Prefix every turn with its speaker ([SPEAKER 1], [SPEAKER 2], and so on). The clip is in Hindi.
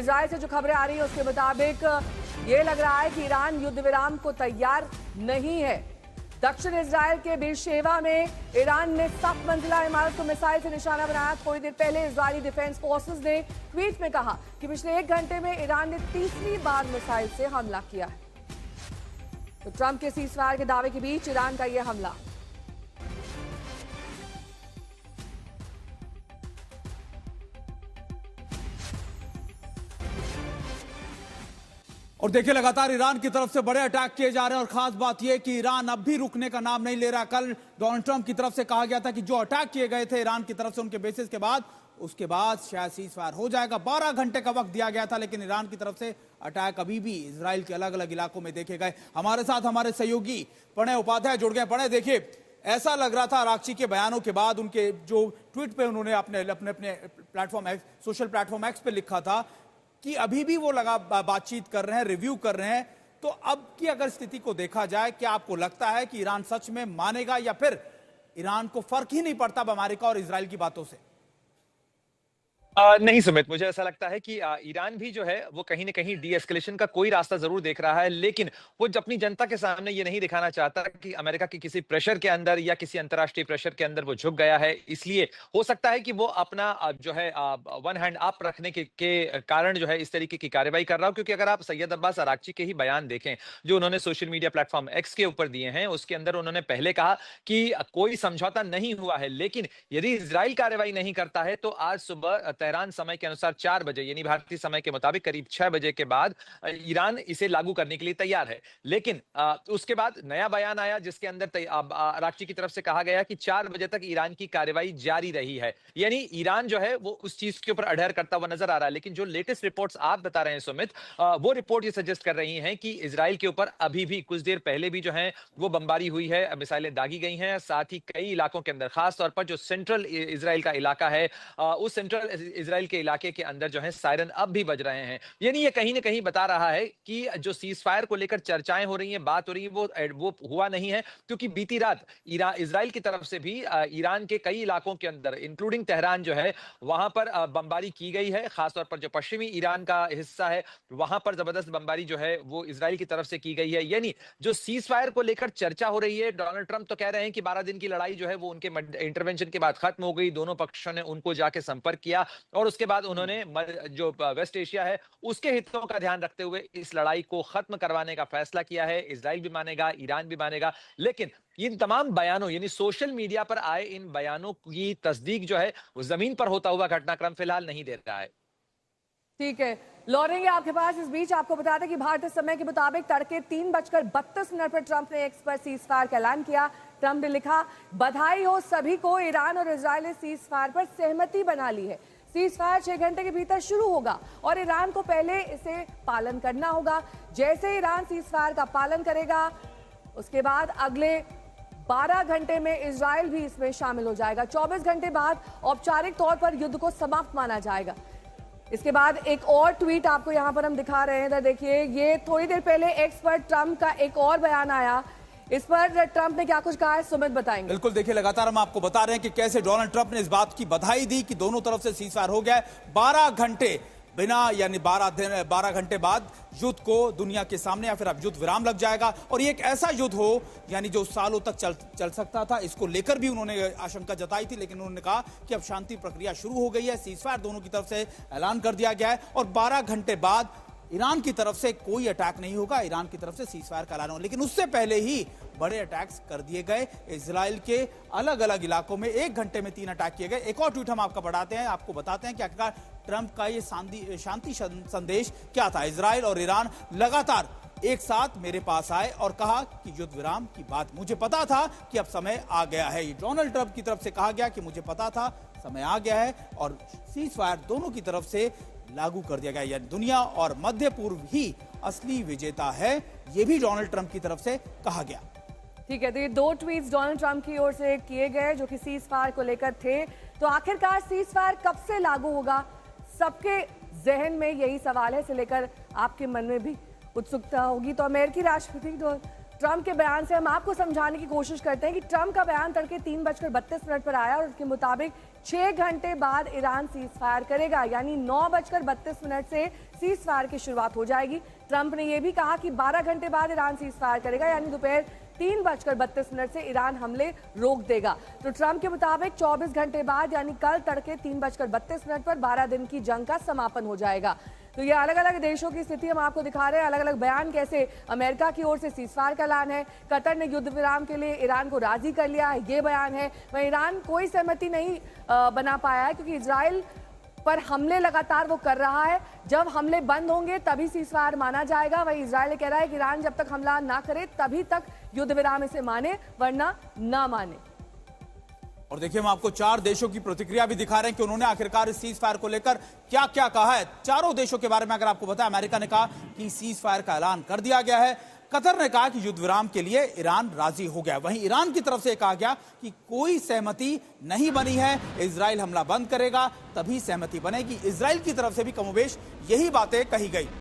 [SPEAKER 1] इजराइल से जो खबरें आ रही है उसके मुताबिक ये लग रहा है कि ईरान युद्ध विराम को तैयार नहीं है। दक्षिण इजराइल के बीरशेवा में ईरान ने 7 मंजिला इमारत को मिसाइल से निशाना बनाया। थोड़ी देर पहले इजरायली डिफेंस फोर्सेस ने ट्वीट में कहा कि पिछले 1 घंटे में ईरान ने तीसरी बार मिसाइल से हमला किया है। तो ट्रंप के सीजफायर के दावे के बीच ईरान का यह हमला।
[SPEAKER 2] और देखिए लगातार ईरान की तरफ से बड़े अटैक किए जा रहे हैं और खास बात यह कि ईरान अब भी रुकने का नाम नहीं ले रहा। कल डोनाल्ड ट्रंप की तरफ से कहा गया था कि जो अटैक किए गए थे ईरान की तरफ से उनके बेसिस के बाद उसके बाद शायद सीजफायर हो जाएगा। 12 घंटे का वक्त दिया गया था, लेकिन ईरान की तरफ से अटैक अभी भी इजराइल के अलग अलग इलाकों में देखे गए। हमारे साथ हमारे सहयोगी प्रणय उपाध्याय जुड़ गए। प्रणय, देखिए ऐसा लग रहा था आरागची के बयानों के बाद, उनके जो ट्वीट पे उन्होंने अपने प्लेटफॉर्म सोशल प्लेटफॉर्म एक्स पे लिखा था कि अभी भी वो बातचीत कर रहे हैं, रिव्यू कर रहे हैं। तो अब की अगर स्थिति को देखा जाए, क्या आपको लगता है कि ईरान सच में मानेगा या फिर ईरान को फर्क ही नहीं पड़ता अमेरिका और इजराइल की बातों से?
[SPEAKER 3] नहीं सुमित, मुझे ऐसा लगता है कि ईरान भी जो है वो कहीं ना कहीं डी एस्केलेशन का कोई रास्ता जरूर देख रहा है, लेकिन वो अपनी जनता के सामने ये नहीं दिखाना चाहता कि अमेरिका के किसी प्रेशर के अंदर या किसी अंतर्राष्ट्रीय प्रेशर के अंदर वो झुक गया है। इसलिए हो सकता है कि वो अपना जो है वन हैंड अप रखने के कारण जो है इस तरीके की कार्रवाई कर रहा हो। क्योंकि अगर आप सैयद अब्बास अरागची के ही बयान देखें जो उन्होंने सोशल मीडिया प्लेटफॉर्म एक्स के ऊपर दिए हैं, उसके अंदर उन्होंने पहले कहा कि कोई समझौता नहीं हुआ है, लेकिन यदि इजराइल कार्रवाई नहीं करता है तो आज सुबह तेहरान समय के अनुसार 4 बजे यानी भारतीय समय के मुताबिक करीब 6 बजे के बाद ईरान इसे लागू करने के लिए तैयार है। लेकिन उसके बाद नया बयान आया जिसके अंदर अरागची की तरफ से कहा गया कि 4 बजे तक ईरान की कार्रवाई जारी रही है। यानी ईरान जो है वो उस चीज के ऊपर अडर करता हुआ नजर आ रहा है। लेकिन जो लेटेस्ट रिपोर्ट्स आप बता रहे हैं सुमित, वो रिपोर्ट ये सजेस्ट कर रही हैं कि इजराइल के ऊपर अभी भी कुछ देर पहले भी जो है वो बमबारी हुई है, मिसाइलें दागी गई हैं। साथ ही कई इलाकों के अंदर, खासतौर पर जो सेंट्रल इजराइल का इलाका है, उस सेंट्रल इजराइल के इलाके के अंदर जो है सायरन अब भी बज रहे हैं। यानी ये कहीं ना कहीं बता रहा है कि जो सीज फायर को लेकर चर्चाएं हो रही हैं, बात हो रही है, वो हुआ नहीं है। क्योंकि बीती रात इजराइल की तरफ से भी ईरान के कई इलाकों के अंदर इंक्लूडिंग तेहरान जो है वहां पर बमबारी की गई है। खासतौर पर जो पश्चिमी ईरान का हिस्सा है वहां पर जबरदस्त बमबारी जो है वो इजराइल की तरफ से की गई है। यानी जो सीज फायर को लेकर चर्चा हो रही है, डोनाल्ड ट्रंप तो कह रहे हैं कि 12 दिन की लड़ाई जो है वो उनके इंटरवेंशन के बाद खत्म हो गई। दोनों पक्षों ने उनको जाके संपर्क किया और उसके बाद उन्होंने जो वेस्ट एशिया है उसके हितों का ध्यान रखते हुए इस लड़ाई को खत्म करवाने का फैसला किया है। इजराइल भी मानेगा, ईरान भी मानेगा, लेकिन इन तमाम बयानों यानी सोशल मीडिया पर आए इन बयानों की तस्दीक जो है वो जमीन पर होता हुआ घटनाक्रम फिलहाल नहीं दे रहा है।
[SPEAKER 1] ठीक है, लौटेंगे आपके पास। इस बीच आपको बता दें कि भारतीय समय के मुताबिक तड़के 3:32 पर ट्रंप ने एक्स पर सीज फायर का ऐलान किया। ट्रंप ने लिखा, बधाई हो सभी को, ईरान और इजराइल ने सीज फायर पर सहमति बना ली है। सीज फायर 6 घंटे के भीतर शुरू होगा और ईरान को पहले इसे पालन करना होगा। जैसे ईरान सीज फायर का पालन करेगा उसके बाद अगले 12 घंटे में इजराइल भी इसमें शामिल हो जाएगा। 24 घंटे बाद औपचारिक तौर पर युद्ध को समाप्त माना जाएगा। इसके बाद एक और ट्वीट आपको यहां पर हम दिखा रहे हैं, इधर देखिए। ये थोड़ी देर पहले एक्स पर ट्रंप का एक और बयान आया, इस पर ट्रंप ने क्या कुछ कहा है सुमित बताएंगे।
[SPEAKER 2] बिल्कुल, देखिए लगातार हम आपको बता रहे हैं कि कैसे डोनाल्ड ट्रंप ने इस बात की बधाई दी कि दोनों तरफ से सीज फायर हो गया है। 12 घंटे बिना यानी 12 घंटे बाद युद्ध को दुनिया के सामने या फिर अब युद्ध विराम लग जाएगा। और ये एक ऐसा युद्ध हो यानी जो सालों तक चल सकता था, इसको लेकर भी उन्होंने आशंका जताई थी। लेकिन उन्होंने कहा कि अब शांति प्रक्रिया शुरू हो गई है, सीज फायर दोनों की तरफ से ऐलान कर दिया गया है और 12 घंटे बाद ईरान की तरफ से कोई अटैक नहीं होगा, ईरान की तरफ से सीज फायर का ऐलान हो। लेकिन उससे पहले ही बड़े अटैक्स कर दिए गए इजराइल के अलग अलग इलाकों में। 1 घंटे में 3 अटैक किए गए। एक और ट्वीट हम आपको बढ़ाते हैं, आपको बताते हैं कि आखिरकार ट्रंप का ये शांति संदेश क्या था। इजराइल और ईरान लगातार एक साथ मेरे पास आए और कहा कि युद्ध विराम की बात मुझे पता था कि अब समय आ गया है। ये डोनाल्ड ट्रंप की तरफ से कहा गया कि मुझे पता था समय आ गया है और सीज फायर दोनों की तरफ से लागू कर दिया गया। यानी दुनिया और मध्य पूर्व ही असली विजेता है, यह भी डोनाल्ड ट्रंप की तरफ से कहा गया।
[SPEAKER 1] ठीक है, तो ये 2 ट्वीट्स डोनाल्ड ट्रंप की ओर से किए गए जो कि सीज फायर को लेकर थे। तो आखिरकार सीज फायर कब से लागू होगा, सबके जहन में यही सवाल है। इसे लेकर आपके मन में भी उत्सुकता होगी। तो अमेरिकी राष्ट्रपति ट्रंप के बयान से हम आपको समझाने की कोशिश करते हैं कि ट्रंप का बयान तड़के 3:32 पर आया और उसके मुताबिक 6 घंटे बाद ईरान सीज फायर करेगा, यानी 9:32 से सीज फायर की शुरुआत हो जाएगी। ट्रंप ने यह भी कहा कि 12 घंटे बाद ईरान सीज फायर करेगा, यानी दोपहर 3:32 से ईरान हमले रोक देगा। तो ट्रंप के मुताबिक 24 घंटे बाद यानी कल तड़के 3:32 पर 12 दिन की जंग का समापन हो जाएगा। तो ये अलग अलग देशों की स्थिति हम आपको दिखा रहे हैं, अलग अलग बयान कैसे अमेरिका की ओर से सीजफायर का ऐलान है, कतर ने युद्ध विराम के लिए ईरान को राजी कर लिया है, ये बयान है। वहीं ईरान कोई सहमति नहीं बना पाया है क्योंकि इजराइल पर हमले लगातार वो कर रहा है। जब हमले बंद होंगे तभी सीजफायर माना जाएगा। वहीं इजराइल कह रहा है कि ईरान जब तक हमला ना करे तभी तक युद्ध विराम इसे माने, वरना ना माने।
[SPEAKER 2] और देखिए हम आपको 4 देशों की प्रतिक्रिया भी दिखा रहे हैं कि उन्होंने आखिरकार इस सीज फायर को लेकर क्या क्या कहा है। चारों देशों के बारे में अगर आपको बताया, अमेरिका ने कहा कि सीज फायर का ऐलान कर दिया गया है, कतर ने कहा कि युद्ध विराम के लिए ईरान राजी हो गया। वहीं ईरान की तरफ से कहा गया कि कोई सहमति नहीं बनी है, इजराइल हमला बंद करेगा तभी सहमति बनेगी। इजराइल की तरफ से भी कमोबेश यही बातें कही गई।